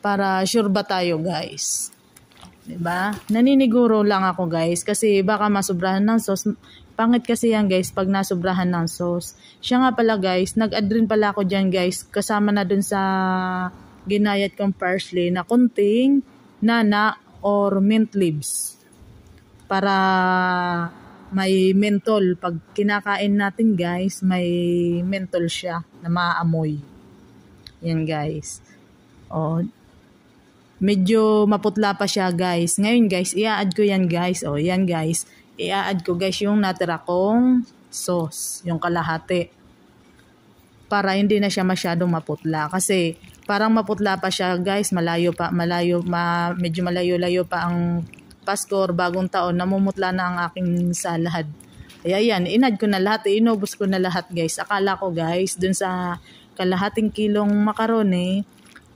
Para sure ba tayo guys? Diba? Naniniguro lang ako guys kasi baka masobrahan ng sauce. Pangit kasi yan guys pag nasobrahan ng sauce. Siya nga pala guys, nag-add rin pala ako dyan guys. Kasama na dun sa ginayat kong parsley na kunting nana or mint leaves. Para may mentol. Pag kinakain natin guys, may mentol siya na maamoy. Yan guys. O, medyo maputla pa siya guys. Ngayon guys, i-add ko yan guys. O, yan guys. I-add ko guys yung natira kong sauce. Yung kalahati. Para hindi na siya masyadong maputla. Kasi parang maputla pa siya guys. Medyo malayo-layo pa ang Pasko or bagong taon. Namumutla na ang aking salad. Kaya yan, in-add ko na lahat. Inubos ko na lahat guys. Akala ko guys, dun sa kalahating kilong makaroni,